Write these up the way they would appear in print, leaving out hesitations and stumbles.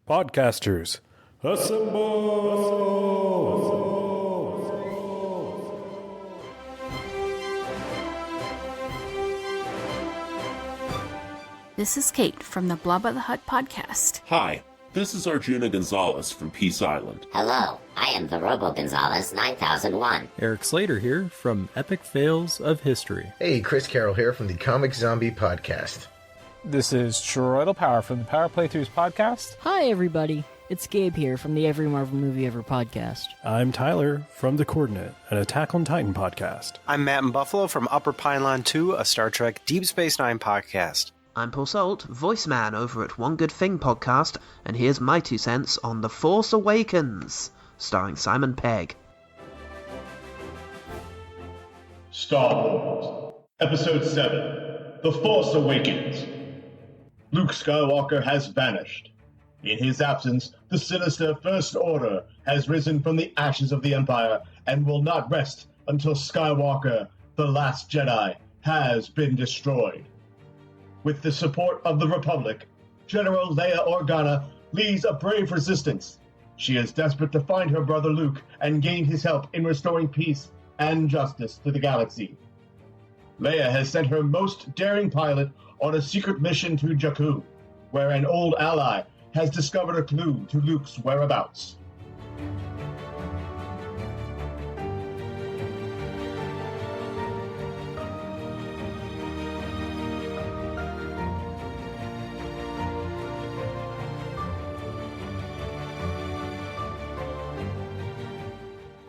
Podcasters, assemble! This is Kate from the Blob of the Hut podcast. Hi, this is Arjuna Gonzales from Peace Island. Hello, I am the Robo Gonzales 9001. Eric Slater here from Epic Fails of History. Hey, Chris Carroll here from the Comic Zombie podcast. This is TroytlePower from the Power Playthroughs podcast. Hi, everybody. It's Gabe here from the Every Marvel Movie Ever podcast. I'm Tyler from The Coordinate, an Attack on Titan podcast. I'm Matt in Buffalo from Upper Pylon 2, a Star Trek Deep Space Nine podcast. I'm Paul Salt, voice man over at One Good Thing podcast, and here's my 2 cents on The Force Awakens, starring Simon Pegg. Star Wars, Episode 7, The Force Awakens. Luke Skywalker has vanished. In his absence, the sinister First Order has risen from the ashes of the Empire and will not rest until Skywalker, the Last Jedi, has been destroyed. With the support of the Republic, General Leia Organa leads a brave resistance. She is desperate to find her brother Luke and gain his help in restoring peace and justice to the galaxy. Leia has sent her most daring pilot on a secret mission to Jakku, where an old ally has discovered a clue to Luke's whereabouts.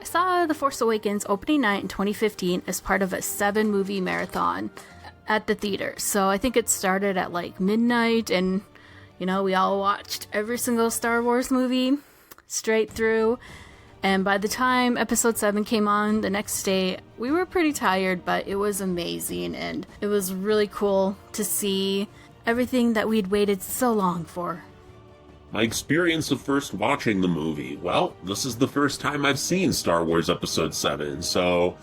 I saw The Force Awakens opening night in 2015 as part of a 7-movie marathon at the theater. So I think it started at like midnight, and we all watched every single Star Wars movie straight through. And by the time episode 7 came on the next day, we were pretty tired, but it was amazing. And it was really cool to see everything that we'd waited so long for. My experience of first watching the movie, well, this is the first time I've seen Star Wars Episode 7, so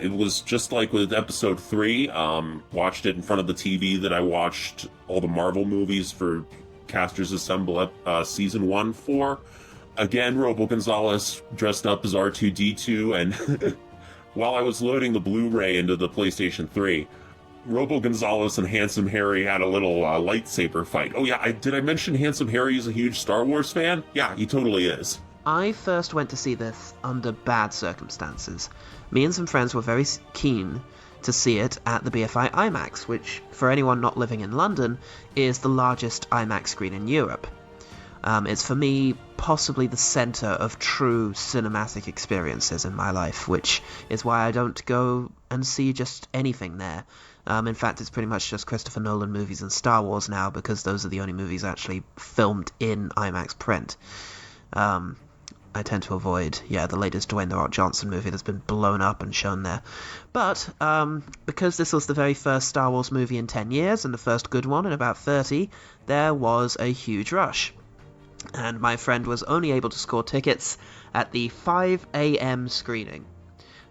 it was just like with Episode 3, watched it in front of the TV that I watched all the Marvel movies for Casters Assemble Season 1 for. Again, Robo Gonzales dressed up as R2-D2, and while I was loading the Blu-ray into the PlayStation 3, Robo Gonzales and Handsome Harry had a little lightsaber fight. Oh yeah, did I mention Handsome Harry is a huge Star Wars fan? Yeah, he totally is. I first went to see this under bad circumstances. Me and some friends were very keen to see it at the BFI IMAX, which, for anyone not living in London, is the largest IMAX screen in Europe. It's, for me, possibly the centre of true cinematic experiences in my life, which is why I don't go and see just anything there. In fact, it's pretty much just Christopher Nolan movies and Star Wars now, because those are the only movies actually filmed in IMAX print. I tend to avoid, the latest Dwayne "The Rock" Johnson movie that's been blown up and shown there. But, because this was the very first Star Wars movie in 10 years, and the first good one in about 30, there was a huge rush. And my friend was only able to score tickets at the 5 a.m. screening,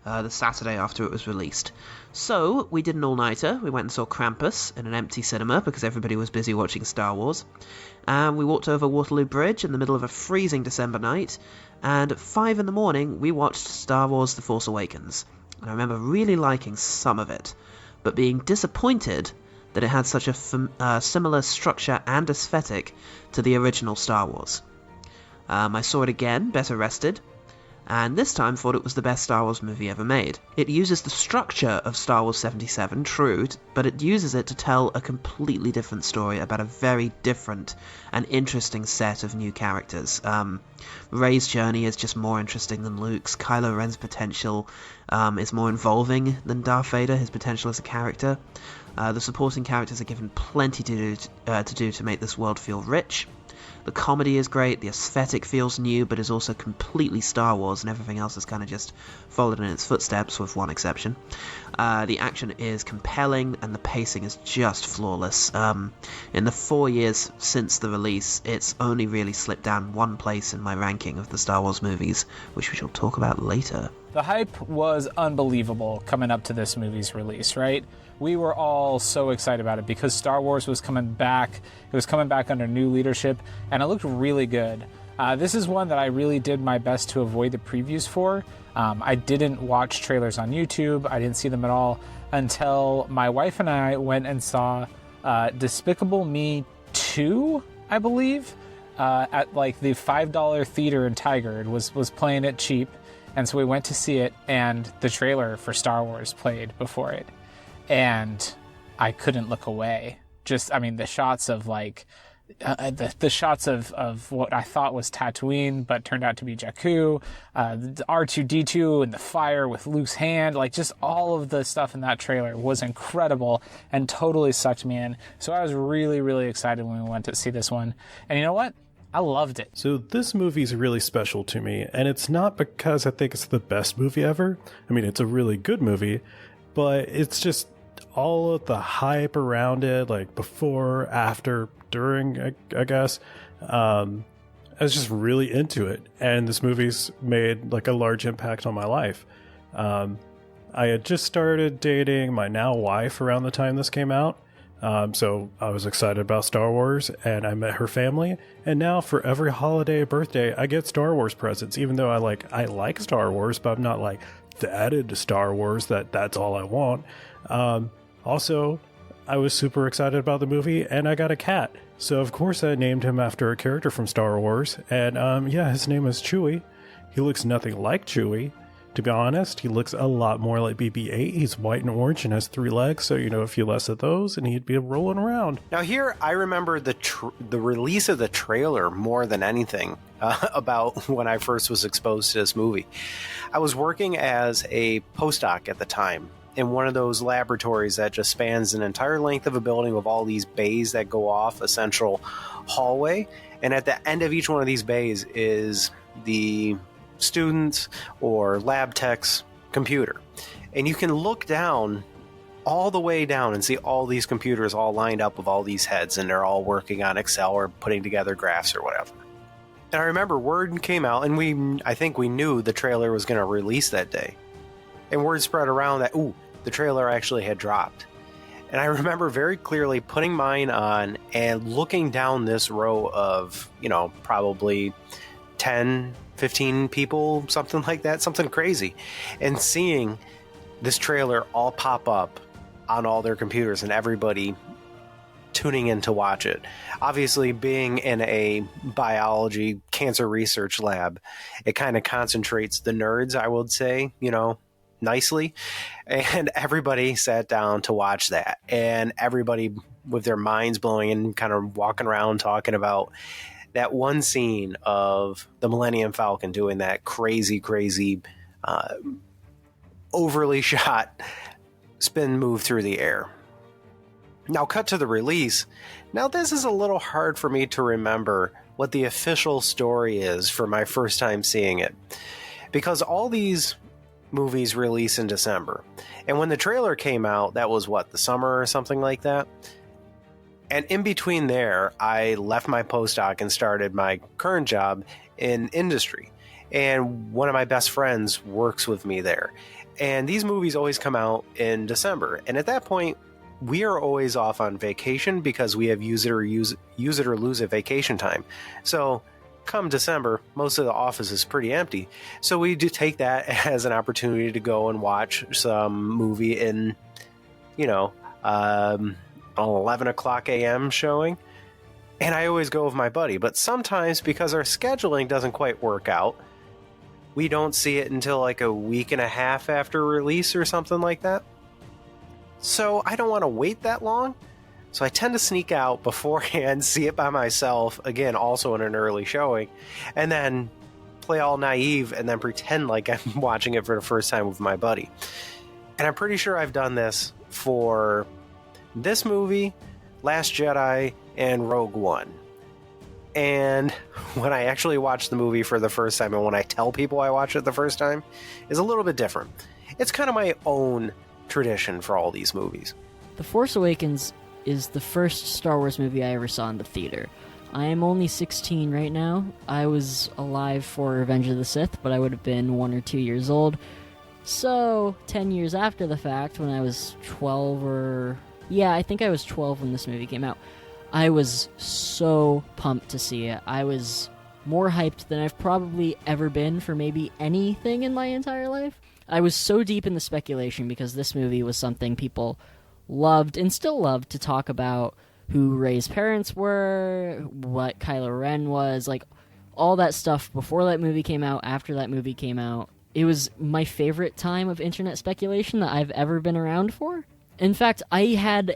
the Saturday after it was released. So, we did an all-nighter. We went and saw Krampus in an empty cinema because everybody was busy watching Star Wars. And we walked over Waterloo Bridge in the middle of a freezing December night, and at 5 in the morning we watched Star Wars The Force Awakens. And I remember really liking some of it, but being disappointed that it had such a similar structure and aesthetic to the original Star Wars. I saw it again, better rested, and this time thought it was the best Star Wars movie ever made. It uses the structure of Star Wars 77, true, but it uses it to tell a completely different story about a very different and interesting set of new characters. Rey's journey is just more interesting than Luke's. Kylo Ren's potential is more involving than Darth Vader, his potential as a character. The supporting characters are given plenty to do to make this world feel rich. The comedy is great, the aesthetic feels new, but is also completely Star Wars, and everything else has kind of just followed in its footsteps, with one exception. The action is compelling, and the pacing is just flawless. In the 4 years since the release, it's only really slipped down one place in my ranking of the Star Wars movies, which we shall talk about later. The hype was unbelievable coming up to this movie's release, right? We were all so excited about it because Star Wars was coming back. It was coming back under new leadership, and it looked really good. This is one that I really did my best to avoid the previews for. I didn't watch trailers on YouTube. I didn't see them at all until my wife and I went and saw Despicable Me 2, I believe, at like the $5 theater in Tigard was playing it cheap. And so we went to see it, and the trailer for Star Wars played before it. And I couldn't look away. The shots of like, the shots of what I thought was Tatooine, but turned out to be Jakku, the R2-D2 and the fire with Luke's hand, like just all of the stuff in that trailer was incredible and totally sucked me in. So I was really, really excited when we went to see this one. And you know what? I loved it. So this movie's really special to me, and it's not because I think it's the best movie ever. I mean, it's a really good movie, but it's just all of the hype around it, like before, after, during, I guess. I was just really into it, and this movie's made like a large impact on my life. I had just started dating my now wife around the time this came out. So I was excited about Star Wars, and I met her family, and now for every holiday, birthday, I get Star Wars presents, even though I like Star Wars, but I'm not like that into Star Wars that's all I want. Also, I was super excited about the movie, and I got a cat. So of course I named him after a character from Star Wars, and his name is Chewie. He looks nothing like Chewie. To be honest, he looks a lot more like BB-8. He's white and orange and has 3 legs, so a few less of those, and he'd be rolling around. Now here, I remember the release of the trailer more than anything about when I first was exposed to this movie. I was working as a postdoc at the time in one of those laboratories that just spans an entire length of a building with all these bays that go off a central hallway, and at the end of each one of these bays is the students or lab tech's computer, and you can look down all the way down and see all these computers all lined up with all these heads, and they're all working on Excel or putting together graphs or whatever. And I remember word came out, and I think we knew the trailer was going to release that day, and word spread around that the trailer actually had dropped. And I remember very clearly putting mine on and looking down this row of probably 10, 15 people, something like that, something crazy, and seeing this trailer all pop up on all their computers and everybody tuning in to watch it. Obviously, being in a biology cancer research lab, it kind of concentrates the nerds, I would say, nicely, and everybody sat down to watch that, and everybody with their minds blowing and kind of walking around talking about that one scene of the Millennium Falcon doing that crazy, overly shot spin move through the air. Now, cut to the release. Now, this is a little hard for me to remember what the official story is for my first time seeing it, because all these movies release in December. And when the trailer came out, that was the summer or something like that. And in between there, I left my postdoc and started my current job in industry. And one of my best friends works with me there. And these movies always come out in December. And at that point, we are always off on vacation because we have use it or lose it vacation time. So come December, most of the office is pretty empty. So we do take that as an opportunity to go and watch some movie in, 11 o'clock a.m. showing. And I always go with my buddy. But sometimes, because our scheduling doesn't quite work out, we don't see it until like a week and a half after release or something like that. So I don't want to wait that long. So I tend to sneak out beforehand, see it by myself, again, also in an early showing, and then play all naive and then pretend like I'm watching it for the first time with my buddy. And I'm pretty sure I've done this for this movie, Last Jedi, and Rogue One. And when I actually watch the movie for the first time and when I tell people I watch it the first time is a little bit different. It's kind of my own tradition for all these movies. The Force Awakens is the first Star Wars movie I ever saw in the theater. I am only 16 right now. I was alive for Revenge of the Sith, but I would have been 1 or 2 years old So, 10 years after the fact, when I was 12 I think I was 12 when this movie came out, I was so pumped to see it. I was more hyped than I've probably ever been for maybe anything in my entire life. I was so deep in the speculation because this movie was something people loved and still love to talk about, who Rey's parents were, what Kylo Ren was, like all that stuff before that movie came out, after that movie came out. It was my favorite time of internet speculation that I've ever been around for. In fact, I had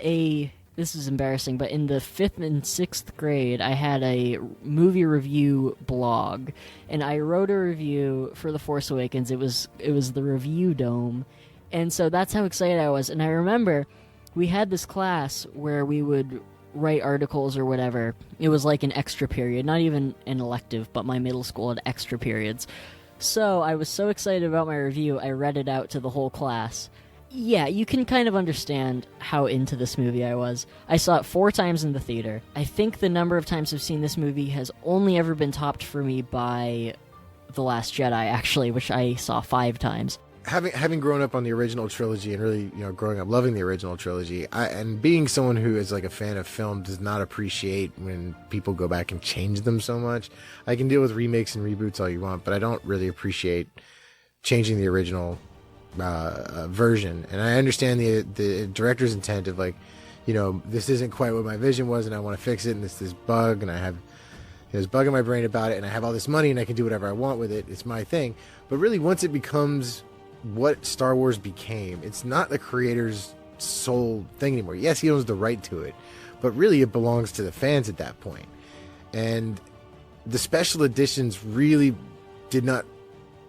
this is embarrassing, but in the 5th and 6th grade, I had a movie review blog, and I wrote a review for The Force Awakens. It was the Review Dome, and so that's how excited I was. And I remember we had this class where we would write articles or whatever. It was like an extra period, not even an elective, but my middle school had extra periods. So I was so excited about my review, I read it out to the whole class. Yeah, you can kind of understand how into this movie I was. I saw it 4 times in the theater. I think the number of times I've seen this movie has only ever been topped for me by The Last Jedi, actually, which I saw 5 times. Having grown up on the original trilogy and really, growing up loving the original trilogy, and being someone who is like a fan of film, does not appreciate when people go back and change them so much. I can deal with remakes and reboots all you want, but I don't really appreciate changing the original version. And I understand the director's intent of like, this isn't quite what my vision was, and I want to fix it, and it's this bug, and I have this bug in my brain about it, and I have all this money, and I can do whatever I want with it. It's my thing. But really, once it becomes what Star Wars became, it's not the creator's sole thing anymore. Yes, he owns the right to it, but really it belongs to the fans at that point. And the special editions really did not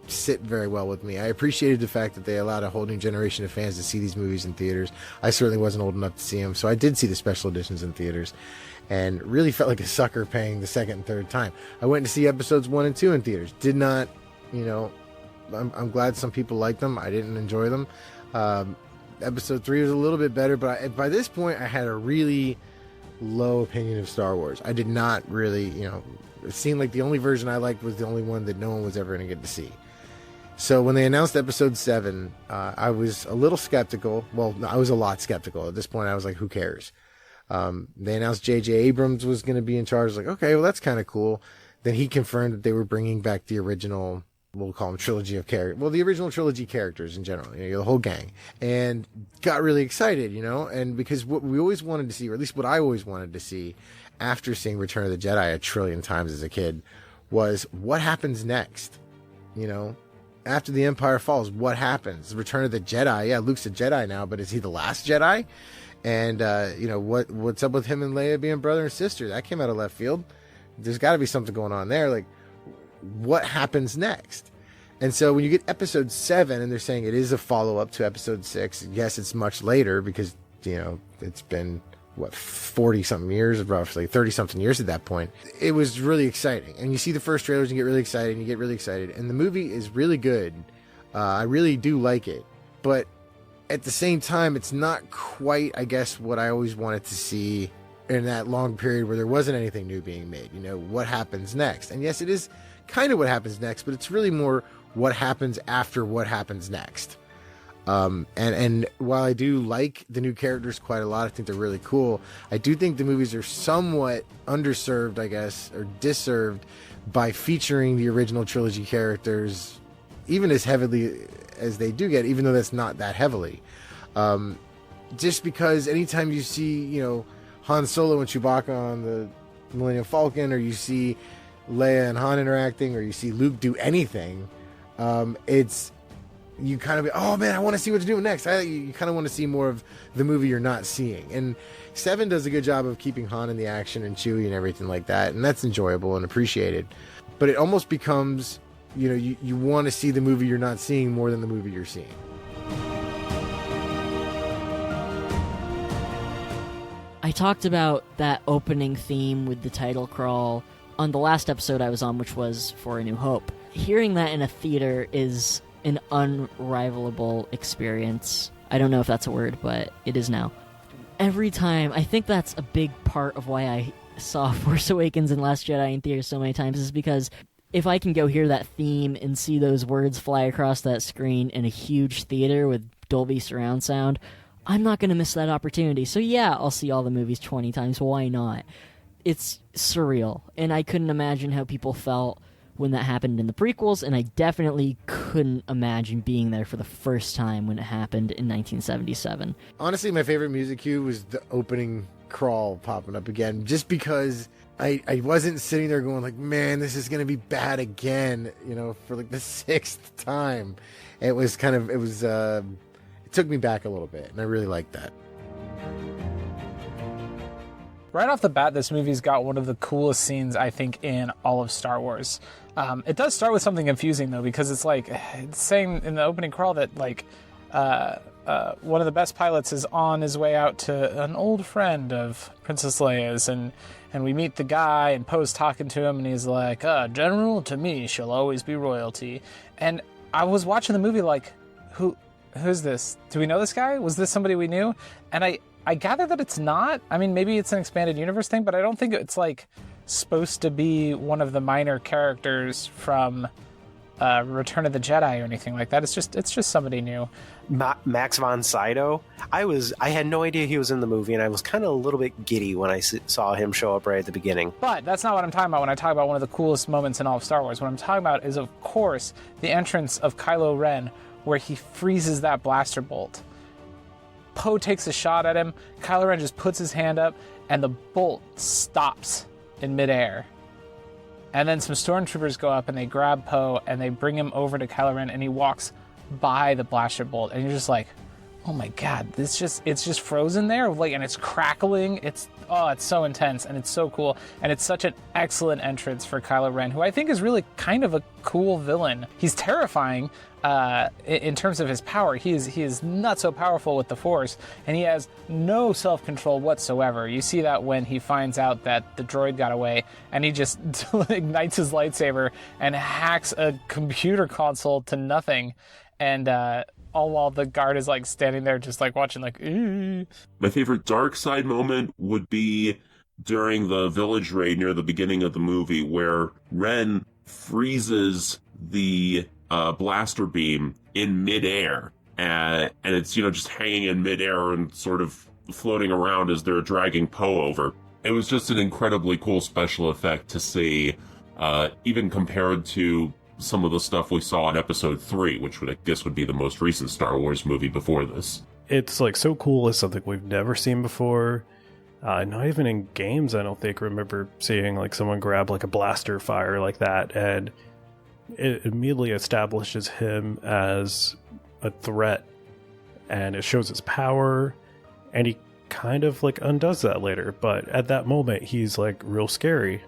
sit very well with me. I appreciated the fact that they allowed a whole new generation of fans to see these movies in theaters. I certainly wasn't old enough to see them, so I did see the special editions in theaters and really felt like a sucker paying the second and third time. I went to see episodes 1 and 2 in theaters. Did not, I'm glad some people liked them. I didn't enjoy them. Episode 3 was a little bit better, but by this point I had a really low opinion of Star Wars. I did not really, it seemed like the only version I liked was the only one that no one was ever going to get to see. So when they announced episode 7, I was a little skeptical. Well, no, I was a lot skeptical. At this point, I was like, who cares? They announced J.J. Abrams was going to be in charge. I was like, okay, well, that's kind of cool. Then he confirmed that they were bringing back the original, we'll call them trilogy of characters. Well, the original trilogy characters in general, the whole gang. And got really excited, and because what we always wanted to see, or at least what I always wanted to see after seeing Return of the Jedi a trillion times as a kid, was what happens next, After the Empire falls, what happens? Return of the Jedi. Yeah, Luke's a Jedi now, but is he the last Jedi? And, what's up with him and Leia being brother and sister? That came out of left field. There's got to be something going on there. Like, what happens next? And so when you get episode 7 and they're saying it is a follow-up to episode 6, yes, it's much later because, it's been, 40-something years, roughly 30-something years at that point. It was really exciting. And you see the first trailers and you get really excited. And the movie is really good. I really do like it. But at the same time, it's not quite, I guess, what I always wanted to see in that long period where there wasn't anything new being made. What happens next? And yes, it is kind of what happens next, but it's really more what happens after what happens next. And while I do like the new characters quite a lot, I think they're really cool. I do think the movies are somewhat underserved, I guess, or disserved by featuring the original trilogy characters, even as heavily as they do get, even though that's not that heavily. Just because anytime you see, Han Solo and Chewbacca on the Millennium Falcon, or you see Leia and Han interacting, or you see Luke do anything, you kind of be, oh man, I want to see what to do next. You kind of want to see more of the movie you're not seeing. And 7 does a good job of keeping Han in the action and Chewie and everything like that. And that's enjoyable and appreciated. But it almost becomes, you want to see the movie you're not seeing more than the movie you're seeing. I talked about that opening theme with the title crawl on the last episode I was on, which was For a New Hope. Hearing that in a theater is an unrivalable experience. I don't know if that's a word, but it is now. Every time, I think that's a big part of why I saw Force Awakens and Last Jedi in theaters so many times, is because if I can go hear that theme and see those words fly across that screen in a huge theater with Dolby surround sound, I'm not going to miss that opportunity. So yeah, I'll see all the movies 20 times. Why not? It's surreal, and I couldn't imagine how people felt when that happened in the prequels, and I definitely couldn't imagine being there for the first time when it happened in 1977. Honestly, my favorite music cue was the opening crawl popping up again, just because I wasn't sitting there going like, man, this is going to be bad again, for like the 6th time. It took me back a little bit, and I really liked that. Right off the bat, this movie's got one of the coolest scenes, I think, in all of Star Wars. It does start with something confusing, though, because it's saying in the opening crawl that, one of the best pilots is on his way out to an old friend of Princess Leia's, and we meet the guy, and Poe's talking to him, and he's like, General, to me, she'll always be royalty. And I was watching the movie like, who's this? Do we know this guy? Was this somebody we knew? And I gather that it's not. I mean, maybe it's an expanded universe thing, but I don't think it's supposed to be one of the minor characters from Return of the Jedi or anything like that. It's just somebody new. Max von Sydow. I had no idea he was in the movie, and I was kind of a little bit giddy when I saw him show up right at the beginning. But that's not what I'm talking about when I talk about one of the coolest moments in all of Star Wars. What I'm talking about is, of course, the entrance of Kylo Ren, where he freezes that blaster bolt. Poe takes a shot at him, Kylo Ren just puts his hand up, and the bolt stops in midair. And then some stormtroopers go up and they grab Poe and they bring him over to Kylo Ren, and he walks by the blaster bolt, and you're just like, oh my god, it's just frozen there, and it's crackling. It's so intense, and it's so cool, and it's such an excellent entrance for Kylo Ren, who I think is really kind of a cool villain. He's terrifying in terms of his power. He is not so powerful with the Force, and he has no self-control whatsoever. You see that when he finds out that the droid got away, and he just ignites his lightsaber and hacks a computer console to nothing, and all while the guard is standing there just watching Ew. My favorite dark side moment would be during the village raid near the beginning of the movie, where Ren freezes the blaster beam in midair, and it's just hanging in midair and sort of floating around as they're dragging Poe over. It was just an incredibly cool special effect to see, even compared to some of the stuff we saw in Episode 3, which I guess would be the most recent Star Wars movie before this. It's so cool. It's something we've never seen before. Not even in games, I don't think, remember seeing someone grab a blaster fire like that, and it immediately establishes him as a threat, and it shows his power, and he kind of undoes that later, but at that moment he's real scary.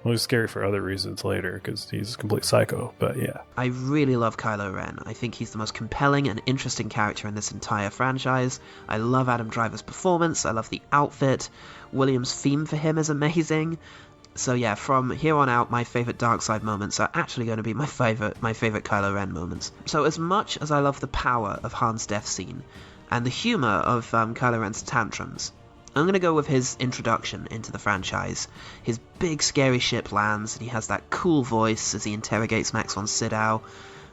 Well, he's scary for other reasons later, because he's a complete psycho, but yeah. I really love Kylo Ren. I think he's the most compelling and interesting character in this entire franchise. I love Adam Driver's performance, I love the outfit, Williams' theme for him is amazing. So yeah, from here on out, my favourite dark side moments are actually going to be my favourite Kylo Ren moments. So as much as I love the power of Han's death scene, and the humour of Kylo Ren's tantrums, I'm going to go with his introduction into the franchise. His big scary ship lands, and he has that cool voice as he interrogates Max von Sydow,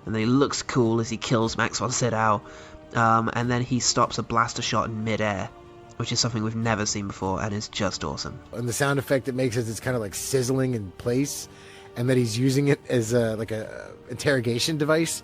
and then he looks cool as he kills Max von Sydow, and then he stops a blaster shot in midair, which is something we've never seen before, and is just awesome. And the sound effect it makes is it's kind of sizzling in place, and that he's using it as a interrogation device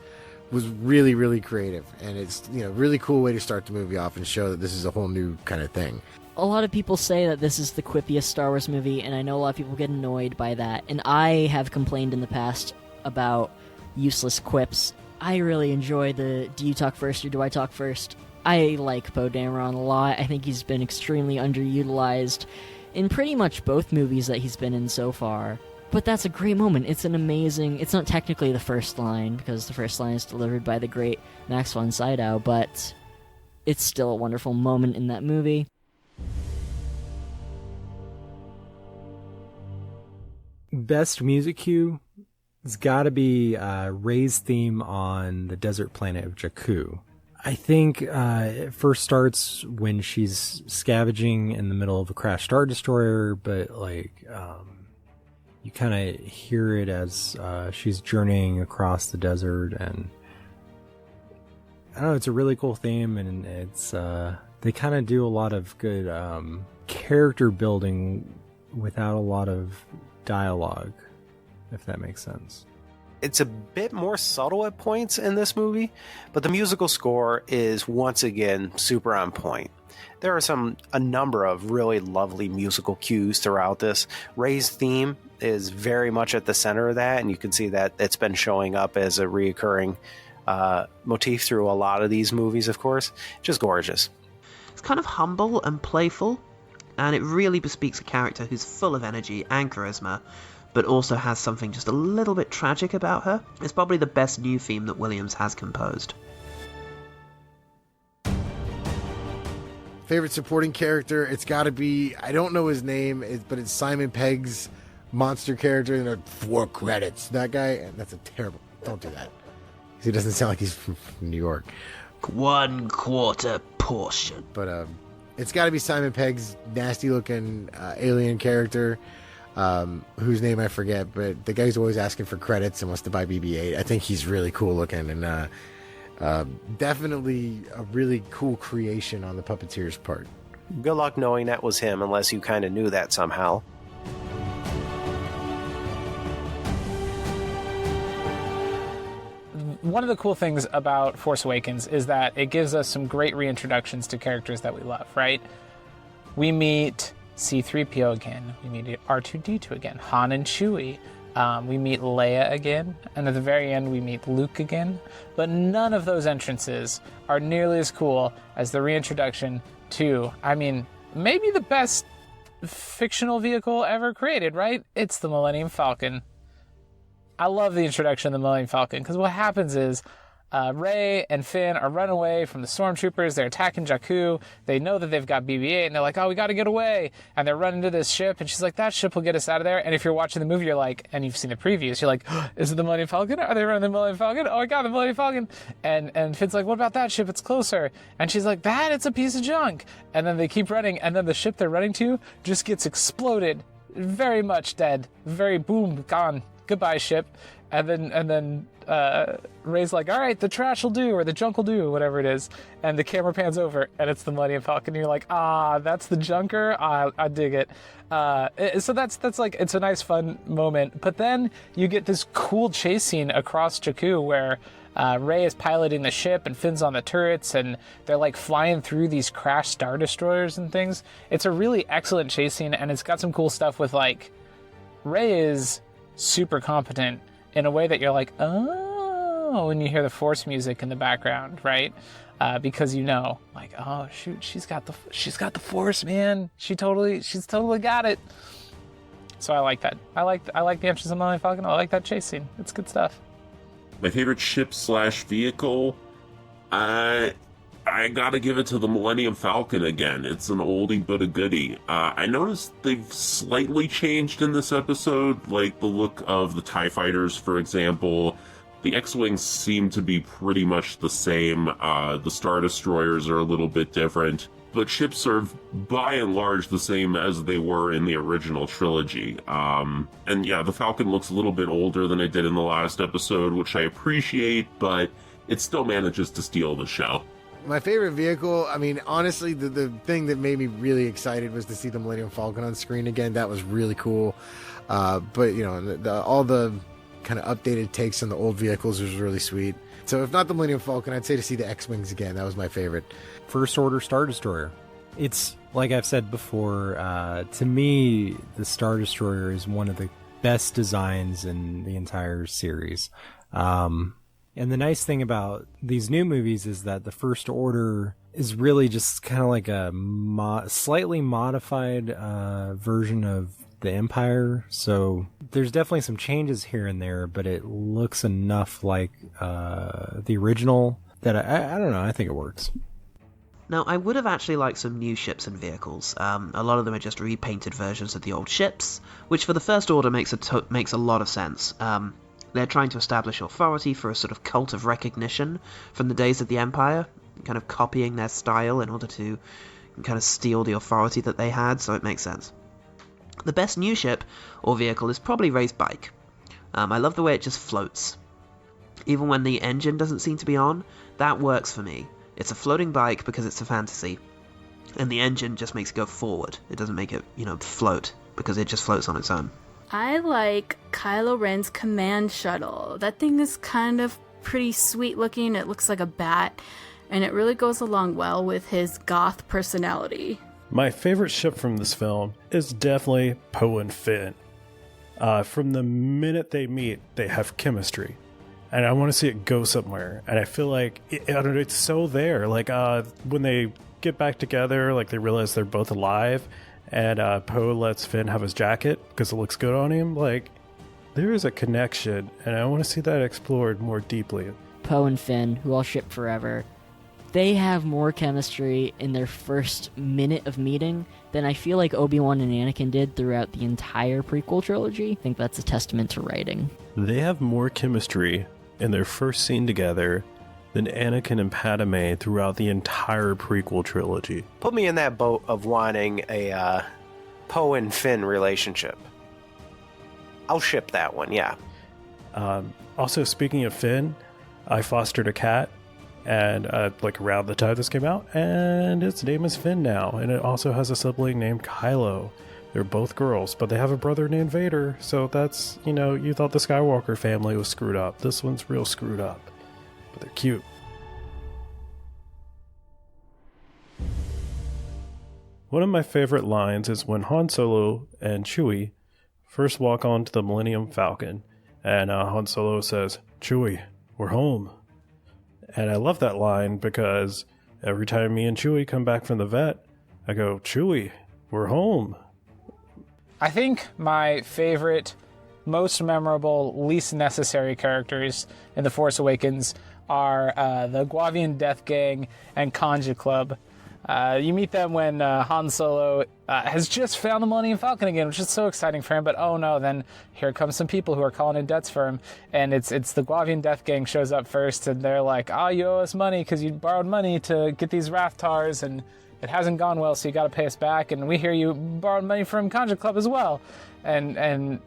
was really, really creative, and it's really cool way to start the movie off and show that this is a whole new kind of thing. A lot of people say that this is the quippiest Star Wars movie, and I know a lot of people get annoyed by that, and I have complained in the past about useless quips. I really enjoy the do you talk first or do I talk first? I like Poe Dameron a lot. I think he's been extremely underutilized in pretty much both movies that he's been in so far. But that's a great moment. It's not technically the first line, because the first line is delivered by the great Max von Sydow, but it's still a wonderful moment in that movie. Best music cue has got to be Rey's theme on the desert planet of Jakku. I think it first starts when she's scavenging in the middle of a crashed Star Destroyer, but you kind of hear it as she's journeying across the desert, and I don't know, it's a really cool theme, and it's they kind of do a lot of good character building without a lot of dialogue, if that makes sense. It's a bit more subtle at points in this movie, but the musical score is once again super on point. There are a number of really lovely musical cues throughout this. Rey's theme is very much at the center of that, and you can see that it's been showing up as a reoccurring motif through a lot of these movies, of course. Just gorgeous. It's kind of humble and playful, and it really bespeaks a character who's full of energy and charisma, but also has something just a little bit tragic about her. It's probably the best new theme that Williams has composed. Favorite supporting character? It's got to be, I don't know his name, but it's Simon Pegg's monster character in 4 credits. That guy, that's a terrible, don't do that. He doesn't sound like he's from New York. 1/4 portion. But it's got to be Simon Pegg's nasty looking alien character, whose name I forget, but the guy's always asking for credits and wants to buy BB-8. I think he's really cool looking, and definitely a really cool creation on the puppeteer's part. Good luck knowing that was him, unless you kind of knew that somehow. One of the cool things about Force Awakens is that it gives us some great reintroductions to characters that we love, right? We meet C-3PO again, we meet R2-D2 again, Han and Chewie, we meet Leia again, and at the very end we meet Luke again, but none of those entrances are nearly as cool as the reintroduction to, maybe the best fictional vehicle ever created, right? It's the Millennium Falcon. I love the introduction of the Millennium Falcon, because what happens is Rey and Finn are running away from the stormtroopers. They're attacking Jakku. They know that they've got BB-8, and they're like, oh, we got to get away. And they're running to this ship, and she's like, that ship will get us out of there. And if you're watching the movie, you're like, and you've seen the previews, you're like, is it the Millennium Falcon? Are they running the Millennium Falcon? Oh my God, the Millennium Falcon. And Finn's like, what about that ship? It's closer. And she's like, it's a piece of junk. And then they keep running, and then the ship they're running to just gets exploded. Very much dead. Very boom, gone. Goodbye, ship. And then Rey's like, all right, the trash will do, or the junk will do, whatever it is. And the camera pans over, and it's the Millennium Falcon. And you're like, that's the junker. I dig it. So that's like, it's a nice, fun moment. But then you get this cool chase scene across Jakku where Rey is piloting the ship, and Finn's on the turrets, and they're like flying through these crashed Star Destroyers and things. It's a really excellent chase scene, and it's got some cool stuff with, like, Rey is super competent in a way that you're like, oh, when you hear the Force music in the background, right? Because like, oh shoot, she's got the Force, man. She's totally got it. So I like that. I like the entrance of Millennium Falcon. I like that chase scene. It's good stuff. My favorite ship/vehicle, I gotta give it to the Millennium Falcon again. It's an oldie but a goodie. I noticed they've slightly changed in this episode, like the look of the TIE fighters, for example. The X-Wings seem to be pretty much the same. The Star Destroyers are a little bit different, but ships are by and large the same as they were in the original trilogy. And yeah, the Falcon looks a little bit older than it did in the last episode, which I appreciate, but it still manages to steal the show. My favorite vehicle, honestly, the thing that made me really excited was to see the Millennium Falcon on screen again. That was really cool. But, all the kind of updated takes on the old vehicles was really sweet. So if not the Millennium Falcon, I'd say to see the X-Wings again. That was my favorite. First Order Star Destroyer. It's, like I've said before, to me, the Star Destroyer is one of the best designs in the entire series. And the nice thing about these new movies is that the First Order is really just kind of like a slightly modified version of the Empire. So there's definitely some changes here and there, but it looks enough like the original that I don't know, I think it works. Now, I would have actually liked some new ships and vehicles. A lot of them are just repainted versions of the old ships, which for the First Order makes a lot of sense. They're trying to establish authority for a sort of cult of recognition from the days of the Empire, kind of copying their style in order to kind of steal the authority that they had, so it makes sense. The best new ship or vehicle is probably Rey's bike. I love the way it just floats. Even when the engine doesn't seem to be on, that works for me. It's a floating bike because it's a fantasy, and the engine just makes it go forward. It doesn't make it, float, because it just floats on its own. I like Kylo Ren's command shuttle. That thing is kind of pretty sweet looking. It looks like a bat, and it really goes along well with his goth personality. My favorite ship from this film is definitely Poe and Finn. From the minute they meet, they have chemistry. And I want to see it go somewhere. And I feel like it's so there. Like when they get back together, like they realize they're both alive, and Poe lets Finn have his jacket because it looks good on him. Like there is a connection, and I want to see that explored more deeply. Poe and Finn, who I'll ship forever, they have more chemistry in their first minute of meeting than I feel like Obi-Wan and Anakin did throughout the entire prequel trilogy. I think that's a testament to writing. They have more chemistry in their first scene together than Anakin and Padme throughout the entire prequel trilogy. Put me in that boat of wanting a Poe and Finn relationship. I'll ship that one, yeah. Also, speaking of Finn, I fostered a cat, and around the time this came out, and its name is Finn now, and it also has a sibling named Kylo. They're both girls, but they have a brother named Vader, so that's, you thought the Skywalker family was screwed up. This one's real screwed up, but they're cute. One of my favorite lines is when Han Solo and Chewie first walk onto the Millennium Falcon, and Han Solo says, "Chewie, we're home." And I love that line because every time me and Chewie come back from the vet, I go, "Chewie, we're home." I think my favorite, most memorable, least necessary characters in The Force Awakens are the Guavian Death Gang and Kanja Club. You meet them when Han Solo has just found the Millennium Falcon again, which is so exciting for him, but oh no, then here comes some people who are calling in debts for him, and it's the Guavian Death Gang shows up first, and they're like, "Oh, you owe us money because you borrowed money to get these Raftars, and it hasn't gone well, so you got to pay us back, and we hear you borrowed money from Kanja Club as well." And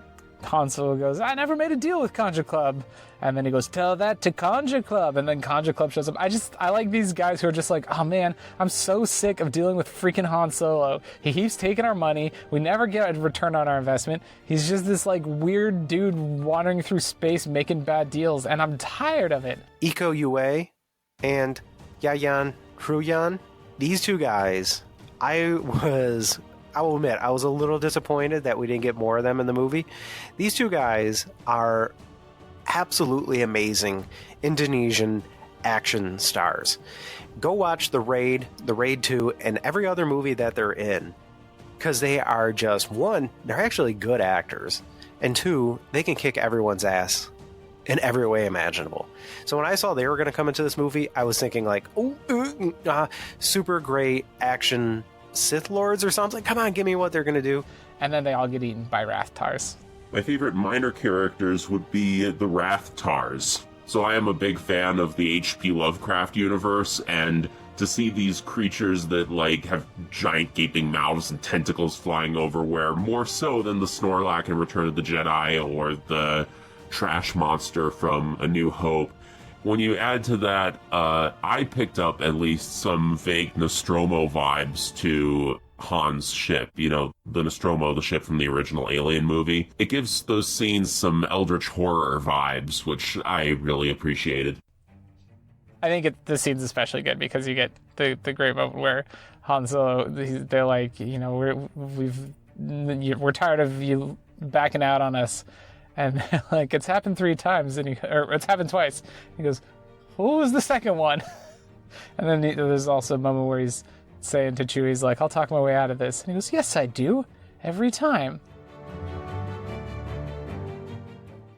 Han Solo goes, "I never made a deal with Kanja Club." And then he goes, "Tell that to Kanja Club." And then Kanja Club shows up. I like these guys who are just like, "Oh man, I'm so sick of dealing with freaking Han Solo. He keeps taking our money. We never get a return on our investment. He's just this like weird dude wandering through space making bad deals, and I'm tired of it." Iko Yue and Yayan Truyan, these two guys, I will admit, I was a little disappointed that we didn't get more of them in the movie. These two guys are absolutely amazing Indonesian action stars. Go watch The Raid 2, and every other movie that they're in, because they are just, one, they're actually good actors, and two, they can kick everyone's ass in every way imaginable. So when I saw they were going to come into this movie, I was thinking like, super great action Sith Lords or something. Come on, give me what they're going to do. And then they all get eaten by Raftars. My favorite minor characters would be the Raftars. So I am a big fan of the H.P. Lovecraft universe, and to see these creatures that have giant gaping mouths and tentacles flying everywhere, more so than the Snorlax in Return of the Jedi or the trash monster from A New Hope. When you add to that, I picked up at least some vague Nostromo vibes to Han's ship, the Nostromo, the ship from the original Alien movie. It gives those scenes some eldritch horror vibes, which I really appreciated. I think this scene's especially good because you get the great moment where Han Solo, they're like, we're tired of you backing out on us, and like, it's happened 3 times, or it's happened twice. He goes, "What was the second one?" And then there's also a moment where he's saying to Chewie, he's like, "I'll talk my way out of this." And he goes, "Yes, I do. Every time."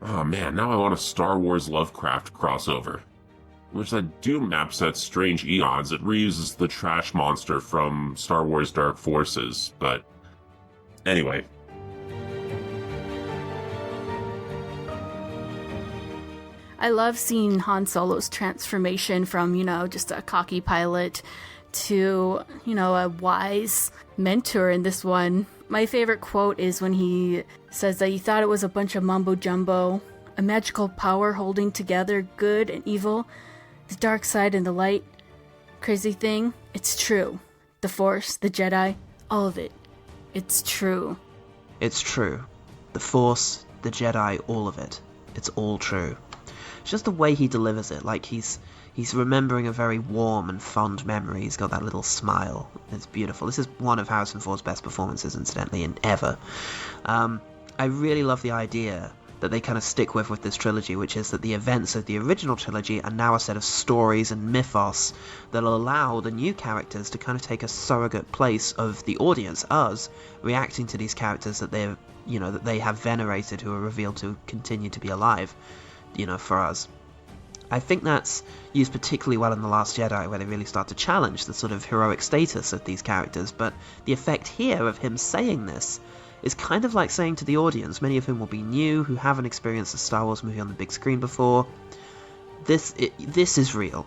Oh man, now I want a Star Wars Lovecraft crossover. Which that Doom map set Strange Eons. It reuses the trash monster from Star Wars Dark Forces, but anyway. I love seeing Han Solo's transformation from, just a cocky pilot to, a wise mentor in this one. My favorite quote is when he says that he thought it was a bunch of mumbo jumbo, a magical power holding together good and evil, the dark side and the light. Crazy thing, it's true. The Force, the Jedi, all of it. It's true. It's true. The Force, the Jedi, all of it. It's all true. It's just the way he delivers it, like he's remembering a very warm and fond memory. He's got that little smile. It's beautiful. This is one of Harrison Ford's best performances, incidentally, in ever. I really love the idea that they kind of stick with this trilogy, which is that the events of the original trilogy are now a set of stories and mythos that allow the new characters to kind of take a surrogate place of the audience, us, reacting to these characters that they have venerated, who are revealed to continue to be alive, for us. I think that's used particularly well in The Last Jedi, where they really start to challenge the sort of heroic status of these characters, but the effect here of him saying this is kind of like saying to the audience, many of whom will be new, who haven't experienced a Star Wars movie on the big screen before, this is real.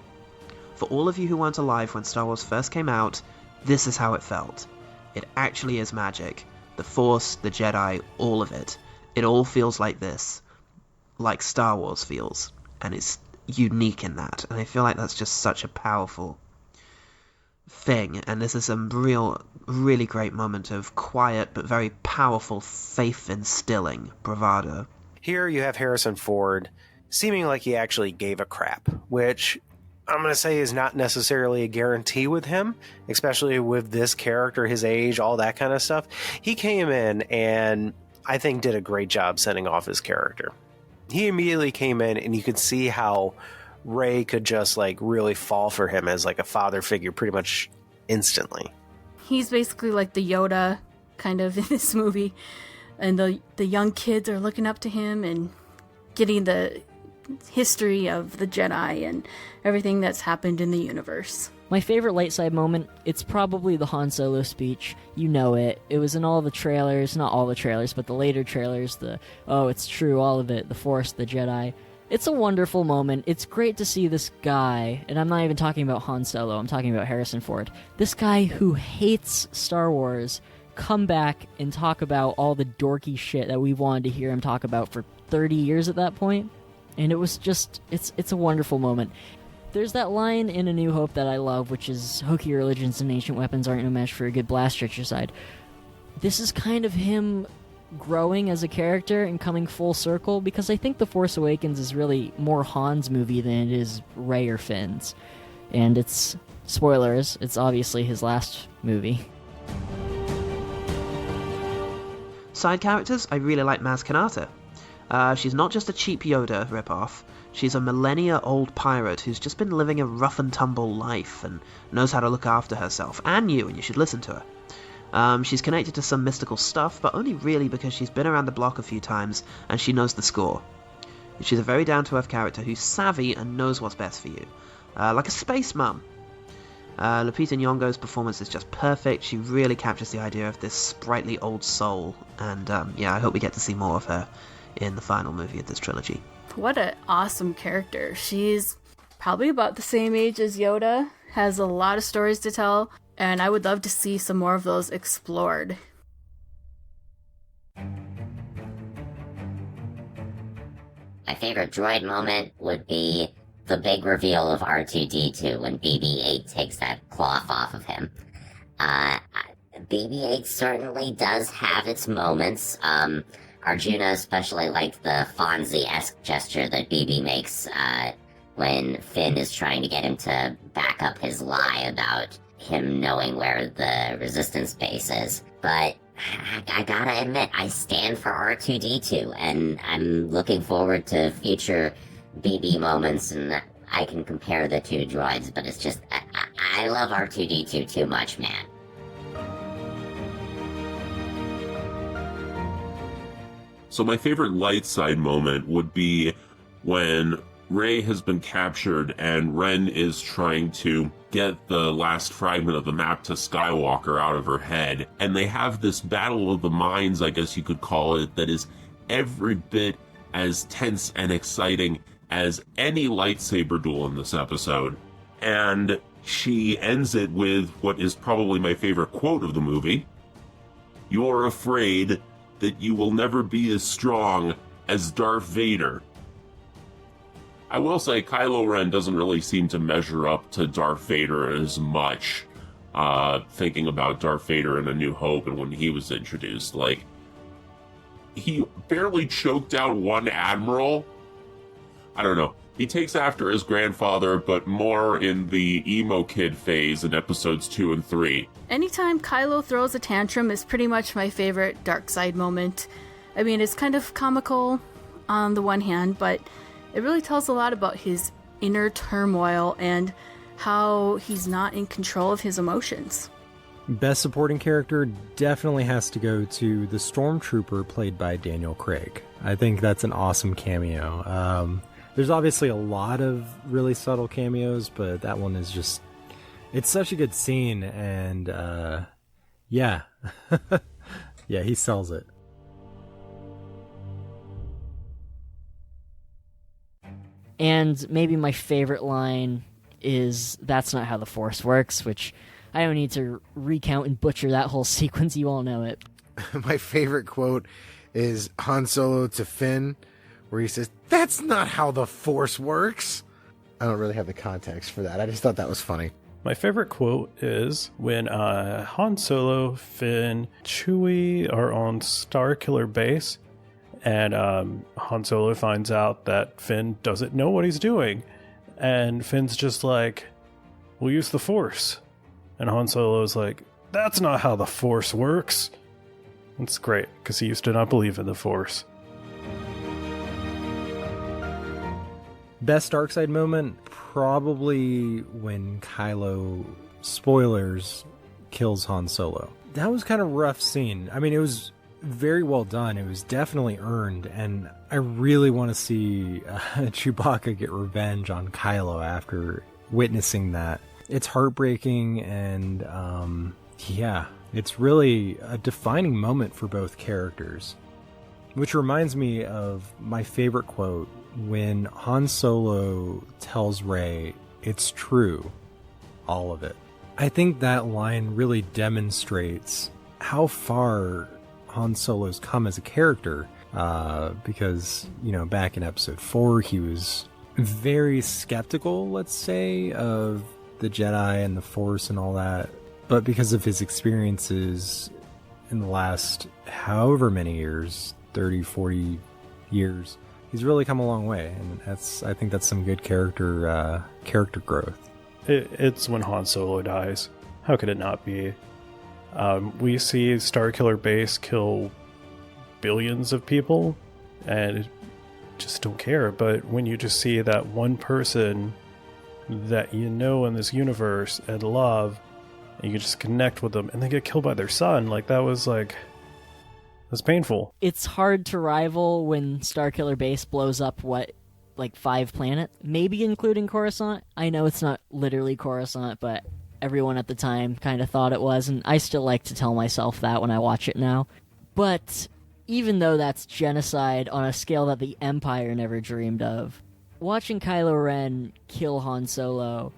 For all of you who weren't alive when Star Wars first came out, this is how it felt. It actually is magic. The Force, the Jedi, all of it. It all feels like this. Like Star Wars feels. And it's unique in that. And I feel like that's just such a powerful thing, and this is a really great moment of quiet but very powerful faith instilling bravado. Here you have Harrison Ford seeming like he actually gave a crap, which I'm going to say is not necessarily a guarantee with him, especially with this character, his age, all that kind of stuff. He came in and I think did a great job setting off his character. He immediately came in and you could see how Rey could just like really fall for him as like a father figure pretty much instantly. He's basically like the Yoda kind of in this movie, and the young kids are looking up to him and getting the history of the Jedi and everything that's happened in the universe. My favorite light side moment, it's probably the Han Solo speech. You know it. It was in all the trailers, not all the trailers, but the later trailers, it's true, all of it, the Force, the Jedi. It's a wonderful moment. It's great to see this guy, and I'm not even talking about Han Solo, I'm talking about Harrison Ford. This guy who hates Star Wars come back and talk about all the dorky shit that we wanted to hear him talk about for 30 years at that point. And it was just, it's a wonderful moment. There's that line in A New Hope that I love, which is, hokey religions and ancient weapons aren't no match for a good blaster exercise. This is kind of him growing as a character and coming full circle, because I think The Force Awakens is really more Han's movie than it is Rey or Finn's. And it's, spoilers, it's obviously his last movie. Side characters, I really like Maz Kanata. She's not just a cheap Yoda ripoff. She's a millennia-old pirate who's just been living a rough-and-tumble life and knows how to look after herself, and you should listen to her. She's connected to some mystical stuff, but only really because she's been around the block a few times and she knows the score. She's a very down-to-earth character who's savvy and knows what's best for you. Like a space mum. Lupita Nyong'o's performance is just perfect. She really captures the idea of this sprightly old soul, and I hope we get to see more of her in the final movie of this trilogy. What an awesome character. She's probably about the same age as Yoda, has a lot of stories to tell, and I would love to see some more of those explored. My favorite droid moment would be the big reveal of R2-D2 when BB-8 takes that cloth off of him. BB-8 certainly does have its moments. Arjuna especially liked the Fonzie-esque gesture that BB makes when Finn is trying to get him to back up his lie about him knowing where the resistance base is. But I gotta admit, I stand for R2-D2, and I'm looking forward to future BB moments, and I can compare the two droids, but it's just, I love R2-D2 too much, man. So my favorite light side moment would be when Rey has been captured and Ren is trying to get the last fragment of the map to Skywalker out of her head. And they have this battle of the minds, I guess you could call it, that is every bit as tense and exciting as any lightsaber duel in this episode. And she ends it with what is probably my favorite quote of the movie. you are afraid that you will never be as strong as Darth Vader. I will say Kylo Ren doesn't really seem to measure up to Darth Vader as much. Thinking about Darth Vader in A New Hope and when he was introduced, like, he barely choked out one admiral. I don't know. He takes after his grandfather, but more in the emo kid phase in episodes 2 and 3. Anytime Kylo throws a tantrum is pretty much my favorite dark side moment. I mean, it's kind of comical on the one hand, but it really tells a lot about his inner turmoil and how he's not in control of his emotions. Best supporting character definitely has to go to the Stormtrooper played by Daniel Craig. I think that's an awesome cameo. There's obviously a lot of really subtle cameos, but that one is just... It's such a good scene, and yeah. Yeah, he sells it. And maybe my favorite line is, "That's not how the Force works," which I don't need to recount and butcher that whole sequence. You all know it. My favorite quote is Han Solo to Finn, where he says, "That's not how the Force works." I don't really have the context for that. I just thought that was funny. My favorite quote is when Han Solo, Finn, Chewie are on Starkiller Base, and Han Solo finds out that Finn doesn't know what he's doing. And Finn's just like, "We'll use the Force." And Han Solo's like, "That's not how the Force works." It's great, because he used to not believe in the Force. Best dark side moment, probably when Kylo, spoilers, kills Han Solo. That was kind of a rough scene. I mean, it was very well done. It was definitely earned, and I really want to see Chewbacca get revenge on Kylo after witnessing that. It's heartbreaking, and yeah, it's really a defining moment for both characters. Which reminds me of my favorite quote when Han Solo tells Rey, "It's true, all of it." I think that line really demonstrates how far Han Solo's come as a character, because, you know, back in episode 4, he was very skeptical, let's say, of the Jedi and the Force and all that. But because of his experiences in the last however many years, 30, 40 years, he's really come a long way. And I think that's some good character growth. It's when Han Solo dies. How could it not be? We see Starkiller Base kill billions of people, and just don't care. But when you just see that one person that you know in this universe and love, and you can just connect with them, and they get killed by their son, that's painful. It's hard to rival when Starkiller Base blows up, 5 planets? Maybe including Coruscant? I know it's not literally Coruscant, but everyone at the time kind of thought it was, and I still like to tell myself that when I watch it now. But even though that's genocide on a scale that the Empire never dreamed of, watching Kylo Ren kill Han Solo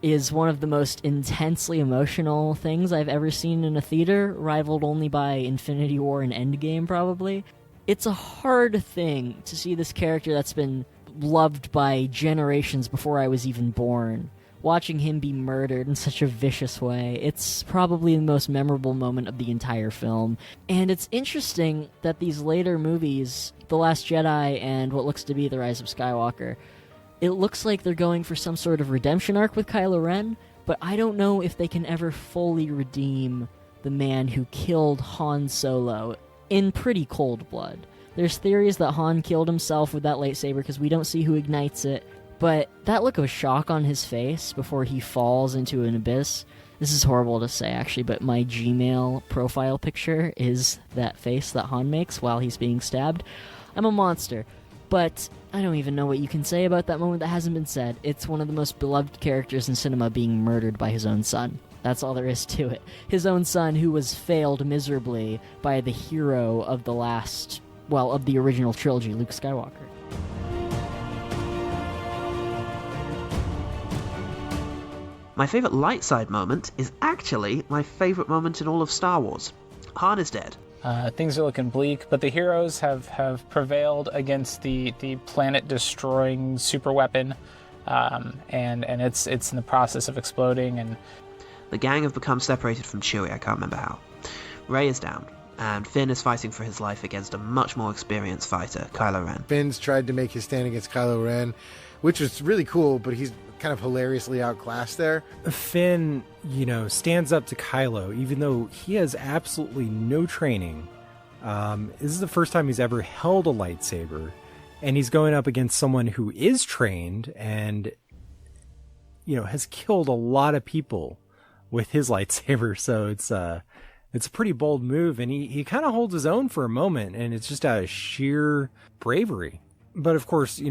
is one of the most intensely emotional things I've ever seen in a theater, rivaled only by Infinity War and Endgame, probably. It's a hard thing to see this character that's been loved by generations before I was even born, watching him be murdered in such a vicious way. It's probably the most memorable moment of the entire film. And it's interesting that these later movies, The Last Jedi and what looks to be The Rise of Skywalker, it looks like they're going for some sort of redemption arc with Kylo Ren, but I don't know if they can ever fully redeem the man who killed Han Solo in pretty cold blood. There's theories that Han killed himself with that lightsaber because we don't see who ignites it, but that look of shock on his face before he falls into an abyss, this is horrible to say actually, but my Gmail profile picture is that face that Han makes while he's being stabbed. I'm a monster, but I don't even know what you can say about that moment that hasn't been said. It's one of the most beloved characters in cinema being murdered by his own son. That's all there is to it. His own son, who was failed miserably by the hero of of the original trilogy, Luke Skywalker. My favourite light side moment is actually my favourite moment in all of Star Wars. Han is dead. Things are looking bleak, but the heroes have prevailed against the planet-destroying superweapon, and it's in the process of exploding. And the gang have become separated from Chewie. I can't remember how. Rey is down, and Finn is fighting for his life against a much more experienced fighter, Kylo Ren. Finn's tried to make his stand against Kylo Ren, which was really cool, but he's kind of hilariously outclassed there. Finn, stands up to Kylo, even though he has absolutely no training. This is the first time he's ever held a lightsaber, and he's going up against someone who is trained and, has killed a lot of people with his lightsaber. So it's a pretty bold move, and he kind of holds his own for a moment, and it's just out of sheer bravery. But of course,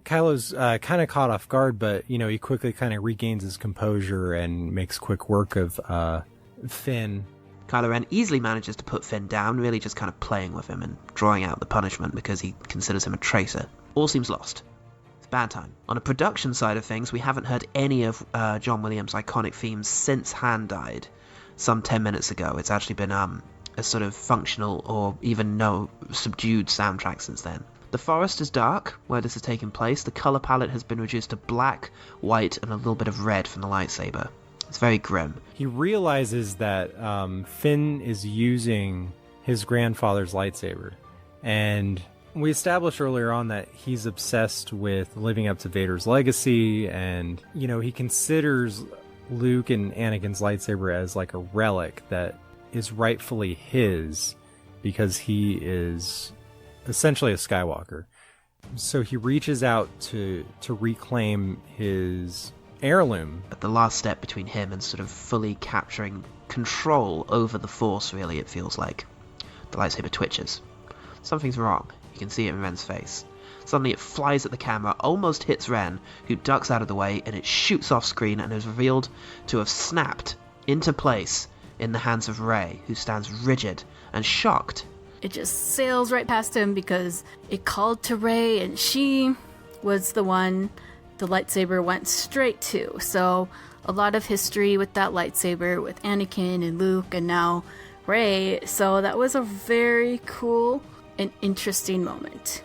Kylo's kind of caught off guard, but, he quickly kind of regains his composure and makes quick work of Finn. Kylo Ren easily manages to put Finn down, really just kind of playing with him and drawing out the punishment because he considers him a traitor. All seems lost. It's bad time. On a production side of things, we haven't heard any of John Williams' iconic themes since Han died some 10 minutes ago. It's actually been a sort of functional or even no subdued soundtrack since then. The forest is dark where this is taking place. The color palette has been reduced to black, white, and a little bit of red from the lightsaber. It's very grim. He realizes that Finn is using his grandfather's lightsaber. And we established earlier on that he's obsessed with living up to Vader's legacy. And, he considers Luke and Anakin's lightsaber as like a relic that is rightfully his because he is essentially a Skywalker. So he reaches out to reclaim his heirloom. But the last step between him and sort of fully capturing control over the Force, really, it feels like. The lightsaber twitches. Something's wrong. You can see it in Ren's face. Suddenly it flies at the camera, almost hits Ren, who ducks out of the way, and it shoots off screen and is revealed to have snapped into place in the hands of Rey, who stands rigid and shocked. It just sails right past him because it called to Rey, and she was the one the lightsaber went straight to. So a lot of history with that lightsaber with Anakin and Luke and now Rey. So that was a very cool and interesting moment.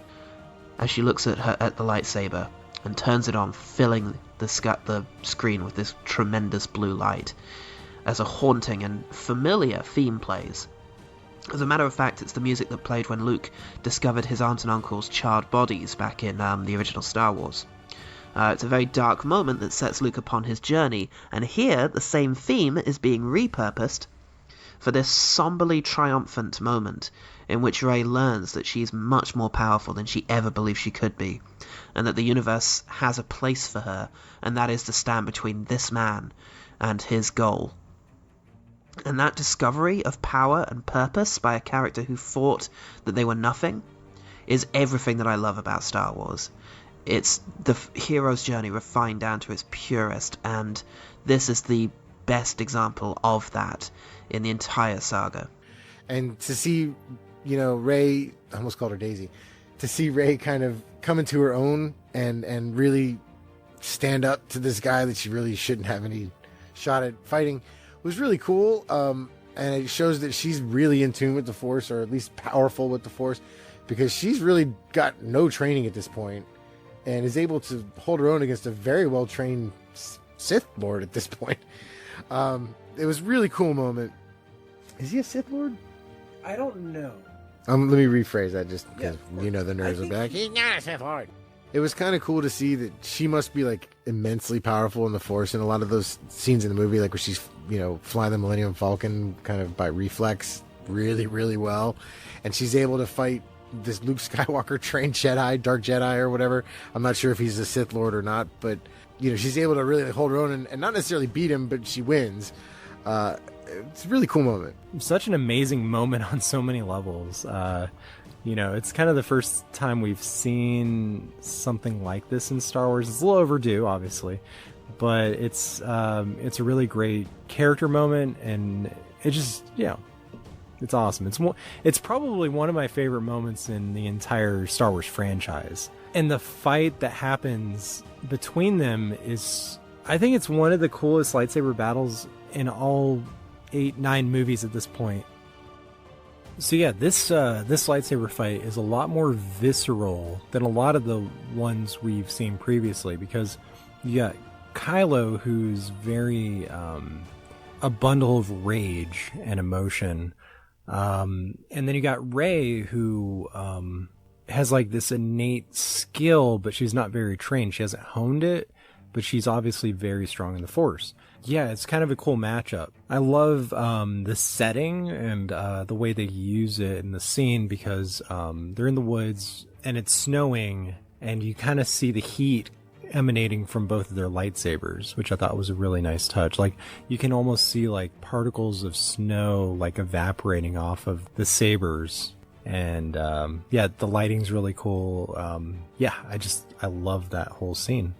As she looks at the lightsaber and turns it on, filling the screen with this tremendous blue light, as a haunting and familiar theme plays. As a matter of fact, it's the music that played when Luke discovered his aunt and uncle's charred bodies back in the original Star Wars. It's a very dark moment that sets Luke upon his journey, and here the same theme is being repurposed for this somberly triumphant moment in which Rey learns that she's much more powerful than she ever believed she could be, and that the universe has a place for her, and that is to stand between this man and his goal. And that discovery of power and purpose by a character who thought that they were nothing is everything that I love about Star Wars. It's the hero's journey refined down to its purest, and this is the best example of that in the entire saga. And to see, Rey, I almost called her Daisy, to see Rey kind of come into her own and really stand up to this guy that she really shouldn't have any shot at fighting was really cool. And it shows that she's really in tune with the Force, or at least powerful with the Force, because she's really got no training at this point and is able to hold her own against a very well-trained Sith Lord at this point. It was a really cool moment. Is he a Sith Lord? I don't know. Let me rephrase that just because the nerds will be like, he's not a Sith Lord. It was kind of cool to see that she must be like immensely powerful in the Force in a lot of those scenes in the movie, like where she's, flying the Millennium Falcon kind of by reflex really, really well. And she's able to fight this Luke Skywalker trained Jedi, Dark Jedi or whatever. I'm not sure if he's a Sith Lord or not, but she's able to really hold her own and not necessarily beat him, but she wins. It's a really cool moment. Such an amazing moment on so many levels. It's kind of the first time we've seen something like this in Star Wars. It's a little overdue, obviously, but it's a really great character moment, and it just, it's awesome. It's probably one of my favorite moments in the entire Star Wars franchise. And the fight that happens between them is, I think it's one of the coolest lightsaber battles in all 8-9 movies at this point. So yeah, this lightsaber fight is a lot more visceral than a lot of the ones we've seen previously, because you got Kylo, who's very a bundle of rage and emotion, and then you got Rey, who has like this innate skill, but she's not very trained. She hasn't honed it, but she's obviously very strong in the Force. Yeah, it's kind of a cool matchup. I love the setting and the way they use it in the scene, because they're in the woods and it's snowing, and you kind of see the heat emanating from both of their lightsabers, which I thought was a really nice touch. Like, you can almost see like particles of snow like evaporating off of the sabers. And yeah, the lighting's really cool. Yeah, I love that whole scene.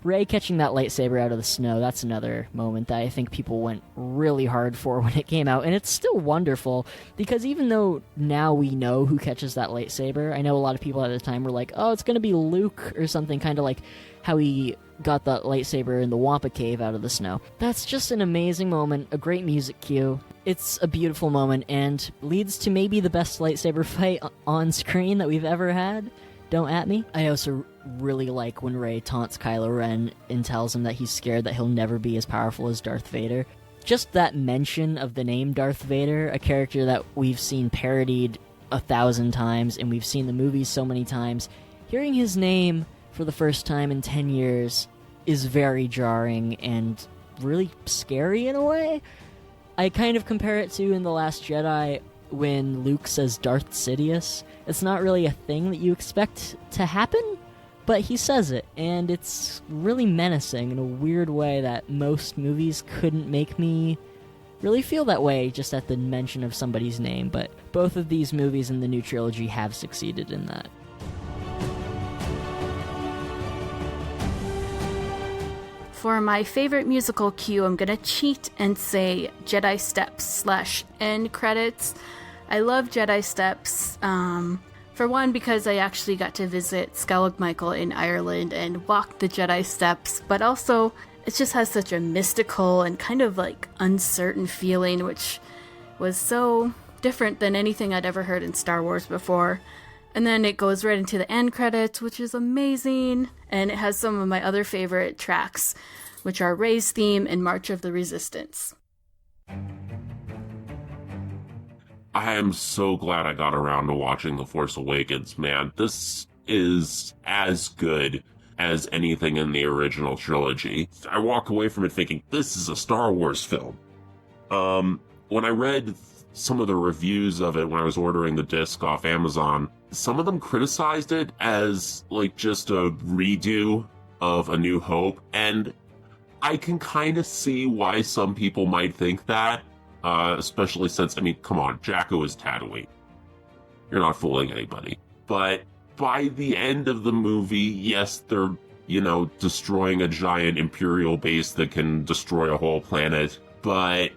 Rey catching that lightsaber out of the snow, that's another moment that I think people went really hard for when it came out. And it's still wonderful, because even though now we know who catches that lightsaber, I know a lot of people at the time were like, oh, it's going to be Luke or something, kind of like how he got that lightsaber in the Wampa Cave out of the snow. That's just an amazing moment, a great music cue. It's a beautiful moment and leads to maybe the best lightsaber fight on screen that we've ever had. Don't at me. I also really like when Rey taunts Kylo Ren and tells him that he's scared that he'll never be as powerful as Darth Vader. Just that mention of the name Darth Vader, a character that we've seen parodied 1,000 times and we've seen the movies so many times, hearing his name for the first time in 10 years is very jarring and really scary in a way. I kind of compare it to in The Last Jedi when Luke says Darth Sidious. It's not really a thing that you expect to happen, but he says it, and it's really menacing in a weird way that most movies couldn't make me really feel that way just at the mention of somebody's name, but both of these movies in the new trilogy have succeeded in that. For my favorite musical cue, I'm gonna cheat and say Jedi Steps / end credits. I love Jedi Steps, for one, because I actually got to visit Skellig Michael in Ireland and walk the Jedi Steps, but also it just has such a mystical and kind of like uncertain feeling, which was so different than anything I'd ever heard in Star Wars before. And then it goes right into the end credits, which is amazing, and it has some of my other favorite tracks, which are Rey's theme and March of the Resistance. I am so glad I got around to watching The Force Awakens, man. This is as good as anything in the original trilogy. I walk away from it thinking, this is a Star Wars film. When I read some of the reviews of it when I was ordering the disc off Amazon, some of them criticized it as like just a redo of A New Hope, and I can kind of see why some people might think that. Especially since, I mean, come on, Jakku is Tatooine. You're not fooling anybody. But by the end of the movie, yes, they're, destroying a giant Imperial base that can destroy a whole planet. But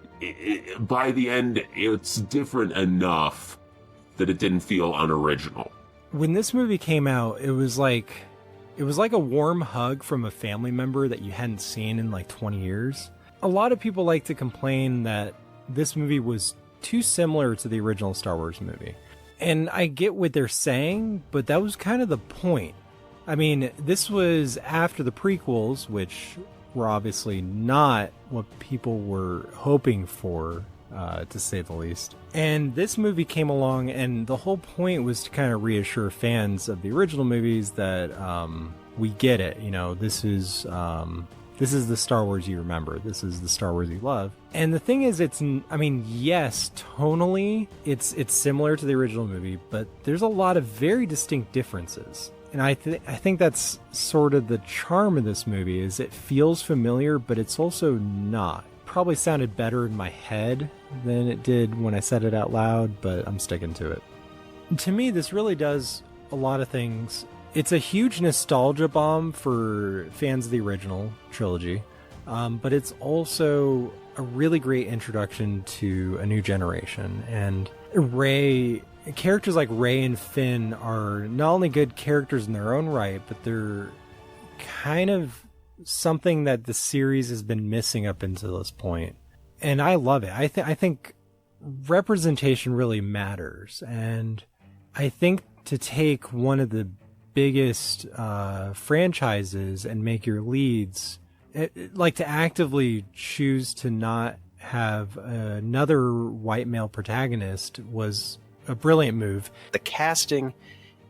by the end, it's different enough that it didn't feel unoriginal. When this movie came out, it was like a warm hug from a family member that you hadn't seen in like 20 years. A lot of people like to complain that this movie was too similar to the original Star Wars movie. And I get what they're saying, but that was kind of the point. I mean, this was after the prequels, which were obviously not what people were hoping for, to say the least. And this movie came along, and the whole point was to kind of reassure fans of the original movies that we get it. This is the Star Wars you remember. This is the Star Wars you love. And the thing is, yes, tonally, it's similar to the original movie, but there's a lot of very distinct differences. And I think that's sort of the charm of this movie, is it feels familiar, but it's also not. Probably sounded better in my head than it did when I said it out loud, but I'm sticking to it. To me, this really does a lot of things. It's a huge nostalgia bomb for fans of the original trilogy, but it's also a really great introduction to a new generation. And characters like Rey and Finn are not only good characters in their own right, but they're kind of something that the series has been missing up until this point. And I love it. I think representation really matters. And I think to take one of the biggest franchises and make your leads, like to actively choose to not have another white male protagonist was a brilliant move. The casting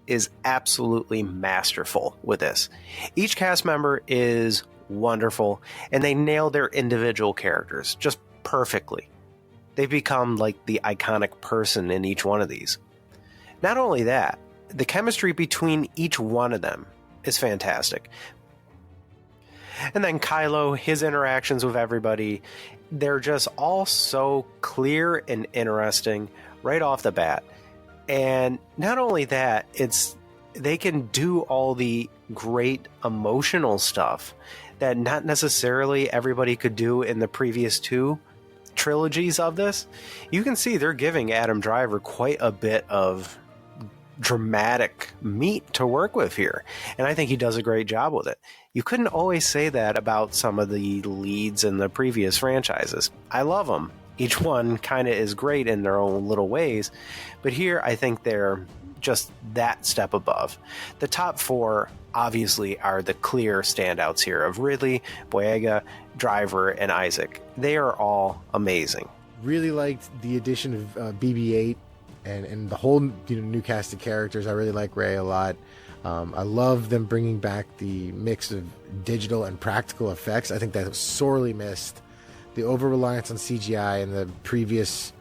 is absolutely masterful with this. Each cast member is wonderful, and they nail their individual characters just perfectly. They become like the iconic person in each one of these. Not only that, the chemistry between each one of them is fantastic. And then Kylo, his interactions with everybody, they're just all so clear and interesting right off the bat. And not only that, they can do all the great emotional stuff that not necessarily everybody could do in the previous two trilogies of this. You can see they're giving Adam Driver quite a bit of dramatic meat to work with here, and I think he does a great job with it. You couldn't always say that about some of the leads in the previous franchises. I love them. Each one kind of is great in their own little ways, but here I think they're just that step above. The top four obviously are the clear standouts here of Ridley, Boyega, Driver, and Isaac. They are all amazing. Really liked the addition of BB-8 and the whole new cast of characters. I really like Rey a lot. I love them bringing back the mix of digital and practical effects. I think that was sorely missed. The over-reliance on CGI in the previous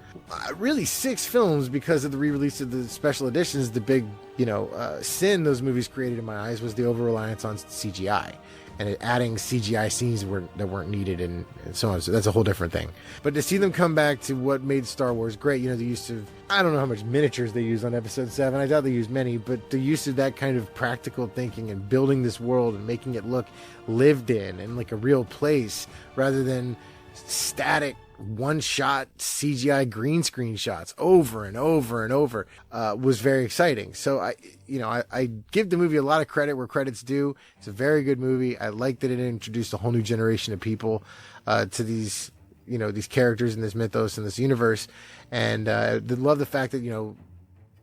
really 6 films because of the re-release of the special editions. The big sin those movies created in my eyes was the over-reliance on CGI and adding CGI scenes that weren't needed and so on. So that's a whole different thing. But to see them come back to what made Star Wars great, the use of, I don't know how much miniatures they used on Episode 7. I doubt they used many, but the use of that kind of practical thinking and building this world and making it look lived in and like a real place rather than static one-shot CGI green screen shots over and over and over was very exciting. So I give the movie a lot of credit where credit's due. It's a very good movie. I like that it introduced a whole new generation of people to these characters in this mythos and this universe, and I love the fact that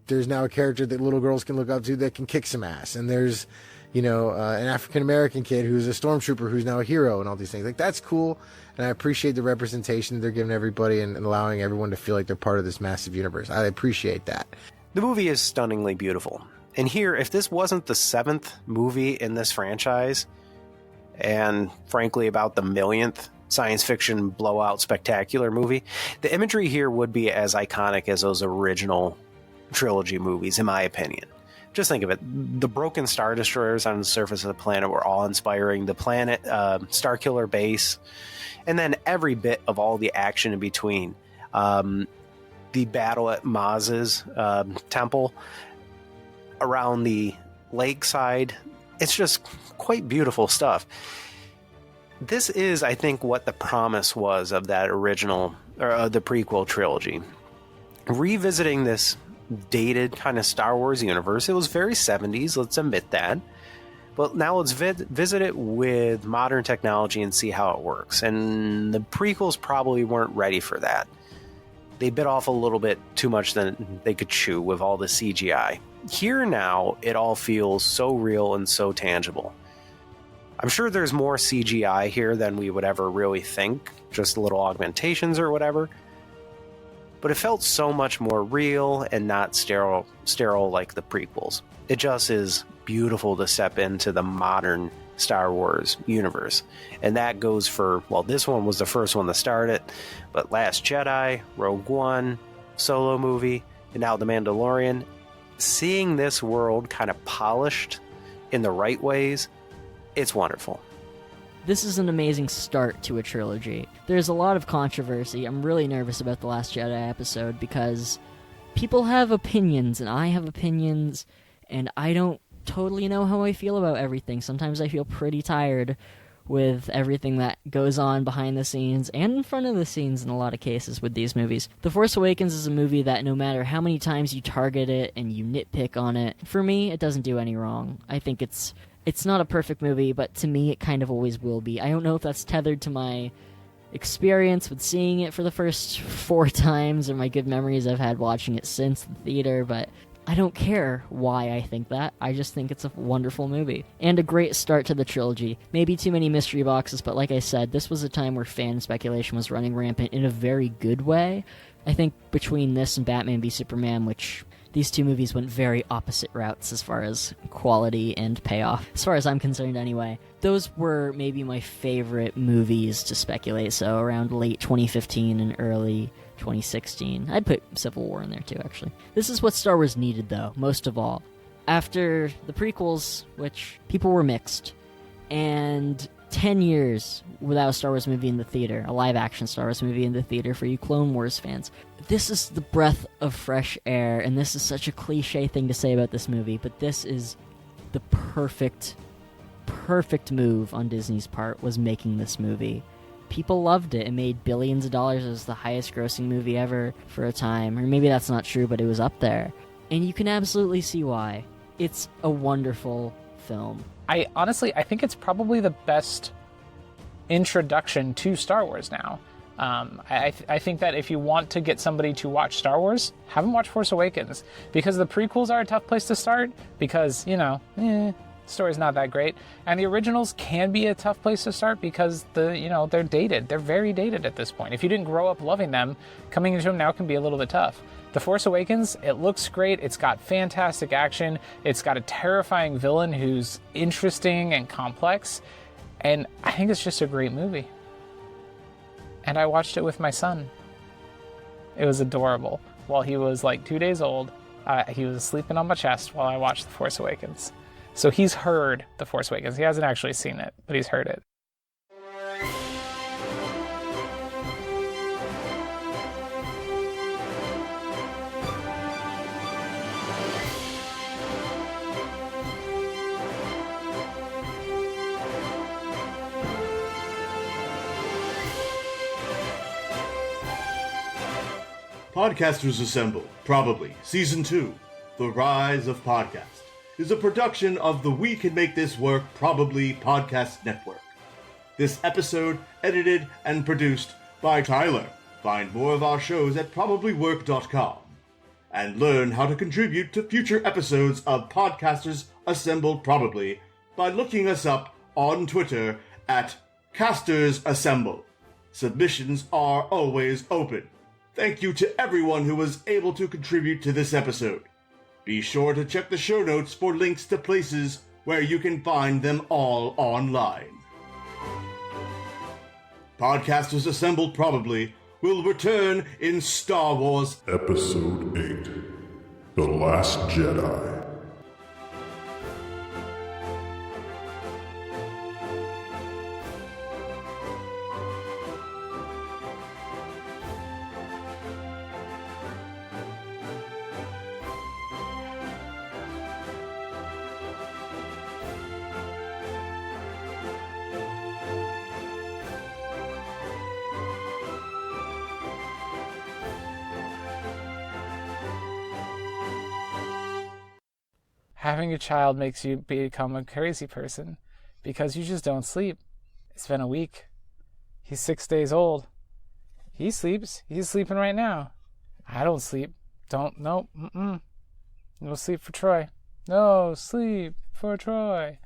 there's now a character that little girls can look up to that can kick some ass, and there's an African American kid who's a stormtrooper who's now a hero, and all these things. Like, that's cool, and I appreciate the representation they're giving everybody and allowing everyone to feel like they're part of this massive universe. I appreciate that. The movie is stunningly beautiful. And here, if this wasn't the 7th movie in this franchise, and frankly about the 1,000,000th science fiction blowout spectacular movie, the imagery here would be as iconic as those original trilogy movies, in my opinion. Just think of it. The broken Star Destroyers on the surface of the planet were awe-inspiring. The planet, Starkiller Base, and then every bit of all the action in between. The battle at Maz's temple, around the lakeside. It's just quite beautiful stuff. This is, I think, what the promise was of that original, or the prequel trilogy. Revisiting this dated kind of Star Wars universe. It was very 70s, let's admit that. But now let's visit it with modern technology and see how it works. And the prequels probably weren't ready for that. They bit off a little bit too much than they could chew with all the CGI. Here now, it all feels so real and so tangible. I'm sure there's more CGI here than we would ever really think, just little augmentations or whatever. But it felt so much more real and not sterile like the prequels. It just is beautiful to step into the modern Star Wars universe. And that goes for, well, this one was the first one to start it, but Last Jedi, Rogue One, Solo movie, and now The Mandalorian. Seeing this world kind of polished in the right ways, it's wonderful. This is an amazing start to a trilogy. There's a lot of controversy. I'm really nervous about The Last Jedi episode because people have opinions, and I have opinions, and I don't totally know how I feel about everything. Sometimes I feel pretty tired with everything that goes on behind the scenes and in front of the scenes in a lot of cases with these movies. The Force Awakens is a movie that no matter how many times you target it and you nitpick on it, for me, it doesn't do any wrong. I think it's not a perfect movie, but to me, it kind of always will be. I don't know if that's tethered to my experience with seeing it for the first 4 times, or my good memories I've had watching it since the theater, but I don't care why I think that. I just think it's a wonderful movie. And a great start to the trilogy. Maybe too many mystery boxes, but like I said, this was a time where fan speculation was running rampant in a very good way. I think between this and Batman v Superman, which these two movies went very opposite routes as far as quality and payoff, as far as I'm concerned anyway. Those were maybe my favorite movies to speculate, so around late 2015 and early 2016. I'd put Civil War in there too, actually. This is what Star Wars needed, though, most of all. After the prequels, which people were mixed, and 10 years without a Star Wars movie in the theater, a live-action Star Wars movie in the theater for you Clone Wars fans. This is the breath of fresh air, and this is such a cliche thing to say about this movie, but this is the perfect move on Disney's part, was making this movie. People loved it. It made billions of dollars. It was the highest grossing movie ever for a time. Or maybe that's not true, but it was up there. And you can absolutely see why. It's a wonderful film. I think it's probably the best introduction to Star Wars now. I think that if you want to get somebody to watch Star Wars, have them watch Force Awakens. Because the prequels are a tough place to start. Because, story's not that great, and the originals can be a tough place to start because they're dated. They're very dated at this point. If you didn't grow up loving them, coming into them now can be a little bit tough. The Force Awakens, it looks great. It's got fantastic action. It's got a terrifying villain who's interesting and complex, and I think it's just a great movie. And I watched it with my son. It was adorable. While he was like 2 days old, he was sleeping on my chest while I watched The Force Awakens. So he's heard The Force Awakens. He hasn't actually seen it, but he's heard it. Podcasters Assemble, probably, Season 2, The Rise of Podcast, is a production of the We Can Make This Work Probably Podcast Network. This episode edited and produced by Tyler. Find more of our shows at probablywork.com and learn how to contribute to future episodes of Podcasters Assembled Probably by looking us up on Twitter at Casters Assemble. Submissions are always open. Thank you to everyone who was able to contribute to this episode. Be sure to check the show notes for links to places where you can find them all online. Podcasters Assembled Probably will return in Star Wars Episode 8, The Last Jedi. Having a child makes you become a crazy person because you just don't sleep. It's been a week. He's 6 days old. He sleeps. He's sleeping right now. I don't sleep. No sleep for Troy. No sleep for Troy.